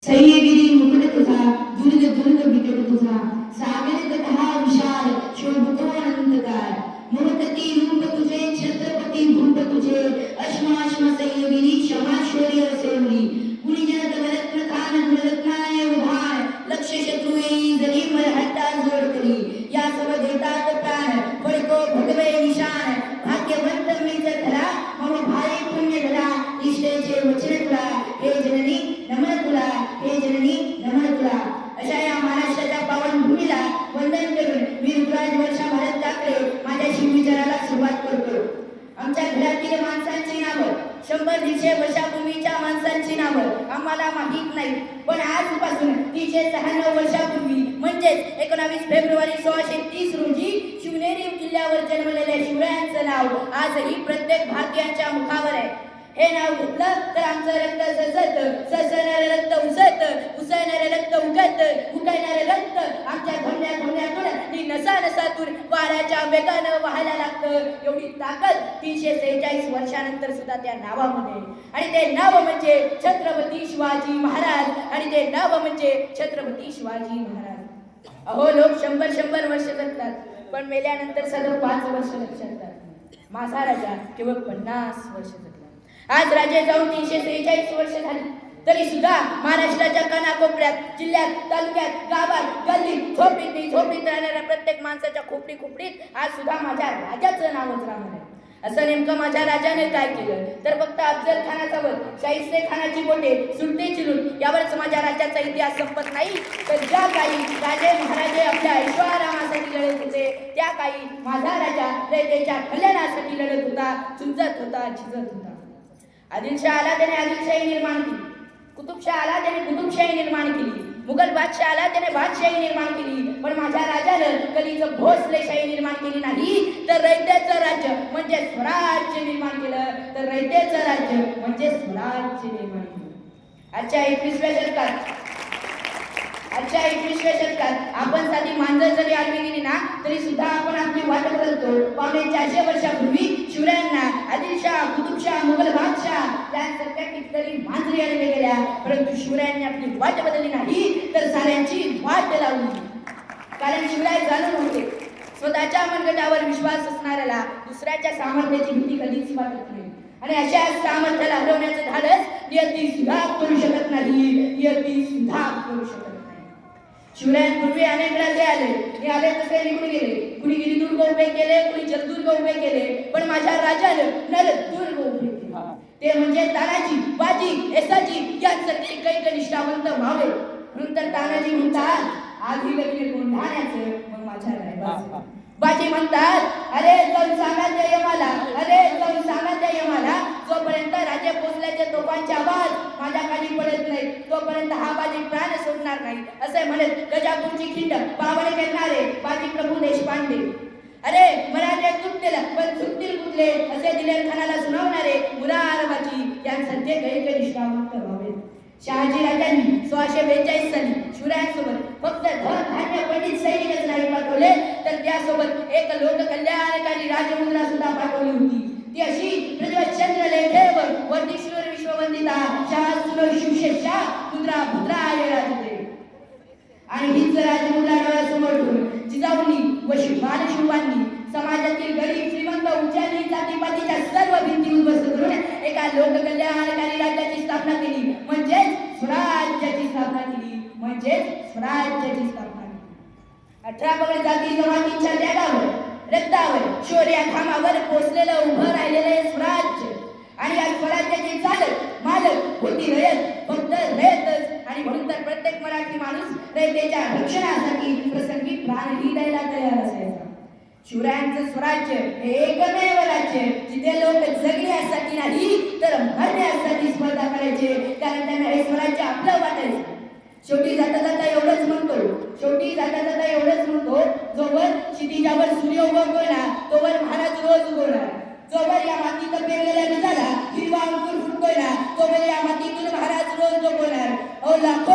सह्यगिरी मुकुट तुझा दुर्ग दुर्ग विकट तुझा सागर कथा विशाल शोभतो अनंतकार मोहकती रूप तुझे छत्रपती भूप तुझे अश्माश्म सह्यगिरी क्षमाश्वरी असेवली गुणिजन रत्न खान गुणरत्नाय उभार लक्ष शत्रू येई जरी मरहट्टा जोड करी या सर्व देतात प्राण पडको भगवे निशान भाग्यवंत मीच धरा मम भाई पुण्य धरा इष्टेचे वचन तुला हे जननी नमन तुला हे जननी नमन तुला अशा या महाराष्ट्राच्या पावन भूमीला वंदन करून मी ऋतुराज वर्षा भारत काकडे माझ्या शिवविचाराला सुरुवात करतो. आमच्या घरातील माणसांची नावं 100-150 वर्षापूर्वीच्या माणसांची नावं आम्हाला माहीत नाही, पण आजपासून 396 वर्षापूर्वी म्हणजेच 19 फेब्रुवारी 1630 रोजी शिवनेरी किल्ल्यावर जन्मलेल्या शिवरायांचं नाव आजही प्रत्येक भारतीयांच्या मुखावर आहे. हे नाव घेतलं तर आमचं रक्त सळसळत, सळसळणारे रक्त उसळत, उसळणारे रक्त उगत, उगळणारे रक्त आमच्या धमन्यातून नसातून वाऱ्याच्या वेगानं व्हायला लागतं. एवढी ताकद 346 वर्षानंतर सुद्धा त्या नावामध्ये, आणि ते नाव म्हणजे छत्रपती शिवाजी महाराज, आणि ते नाव म्हणजे छत्रपती शिवाजी महाराज. अहो, लोक 100 वर्ष जगतात, पण मेल्यानंतर सगळं 5 वर्ष लक्षात येतात. माझा राजा केवळ 50 वर्ष जगला. आज राजे जाऊन 343 वर्ष झाली, तरी सुद्धा महाराष्ट्राच्या कानाकोपऱ्यात, जिल्ह्यात, तालुक्यात, गावात, गल्लीत, झोपडीत राहणाऱ्या प्रत्येक माणसाच्या खोपडीत आज सुद्धा माझ्या राजाचं नावच राहणार आहे. असं नेमकं माझ्या राजाने काय केलं तर फक्त अफजल खानाचा वध, शाहिस्ते खानाची बोटे, सुलतेची लूट यावरच माझ्या राज्याचा इतिहास संपत नाही. तर ज्या काही राजे महाराजे आपल्या ऐश्वर्यासाठी लढत होते, त्या काही माझा राजा रयतेच्या कल्याणासाठी लढत होता, झुंजत होता, झिजत होता. आदिलशाह आला, त्याने आदिलशाही निर्माण केली. कुतुबशाह आला, त्याने कुतुबशाही निर्माण केली. मुघल बादशाह आला, त्याने बादशाही निर्माण केली. पण माझ्या राजानं कधीच भोसलेशाही निर्माण केली नाही, तर रयतेचं राज्य म्हणजे स्वराज्य निर्माण केलं. तर रयतेचं राज्य म्हणजे स्वराज्य निर्माण केलं. आजच्या 21व्या शतकात आपण साधी मांजर जरी आडवी गेली ना, तरी सुद्धा आपण आपली वाट बदलतो. 450 वर्षापूर्वी शिवरायांना आदिलशाह, कुतुबशाह, मुघल बादशाह यांसारख्या कितीतरी मांजरी आडवे गेल्या, परंतु शिवरायांनी आपली वाट बदलली नाही, तर साऱ्यांची वाट लावली. कारण शिवराय जाणून होते, स्वतःच्या मनगटावर विश्वास असणाऱ्याला दुसऱ्याच्या सामर्थ्याची भीती कधीच वाटत नाही, आणि अशा सामर्थ्याला हरवण्याचं धाडस नियती सुद्धा करू शकत नाही, नियती सुद्धा करू शकत नाही. शिवरायांपूर्वी अनेक राजे आले तसे निघून गेले. कुणी गिरिदुर्ग उभे केले, कुणी जलदुर्ग उभे केले, पण माझ्या राजानं नलदुर्ग उभे केले. ते म्हणजे तानाजी, बाजी, येसाजी यांसारखे काही निष्ठावंत व्हावे. म्हणून तर तानाजी म्हणतात, आधी लग्न कोंढाण्याचं मग माझ्या रायबाचं. बाजी म्हणतात, अरे जाऊन सांगा त्या यमाला, अरे जाऊन सांगा त्या यमाला, जोपर्यंत राजे पोचल्याचे तोफांचे आवाज माझ्या खाली पडत नाही, तोपर्यंत हा बाजी प्राण सोडणार नाही. असे म्हणत गजापूरची खिंड पावणे करणारे बाजी प्रभू देशपांडे, अरे मराठे चुकतील पण चुकतील कुठले असे दिलेर खानाला सुनावणारे मुरारबाजी यांसारखे काही निष्ठावंत व्हावे. शहाजी राजांनी 1642 साली शिवरायांसोबत फक्त धनधान्य पंडित सैनिकच नाही पाठवले, तर त्यासोबत एक लोककल्याणकारी राजमुद्रा सुद्धा पाठवली होती. ती अशी प्रज्वलचंद्र लेखेवर वर्धिष्णुर विश्ववंदिता शाहसुर शिवशेषा मुद्रा भद्राय राजते. आणि हीच राजमुद्रा डोळ्यासमोर ठेवून जिजाऊंनी व बालशिवांनी समाजातील गरीब श्रीमंत उच्चानी जातीपातीच्या सर्व भिंती उद्ध्वस्त करून एका लोककल्याणकारी राज्याची स्थापना केली, म्हणजेच स्वराज्याची स्थापना केली, म्हणजेच स्वराज्याची स्थापना केली. 18 पगड जाती जमातीच्या त्यागावर, रक्तावर, शौर्या घामावर पोचलेलं उभं राहिलेलं स्वराज्य, आणि या स्वराज्याचे चालक मालक होती रयत, फक्त रयतच. आणि म्हणून तर प्रत्येक मराठी माणूस रयतेच्या रक्षणासाठी प्रसंगी प्राणही द्यायला तयार असायचा. शिवरायांचं स्वराज्य हे एकमेव राज्य जिथे लोक जगण्यासाठी नाही तर मरण्यासाठी स्पर्धा करायचे, कारण त्यांना हे स्वराज्य आपलं वाटायचं. शेवटी जाता एवढंच म्हणतो, जोवर क्षितिजावर सूर्य उगवतोय ना, तोवर महाराज रोज उगवणार. जोवर या मातीत पेरलेल्या बीजाला हिरवा अंकुर फुटतोय ना, तोवर या मातीतून महाराज रोज उगवणार. लाखो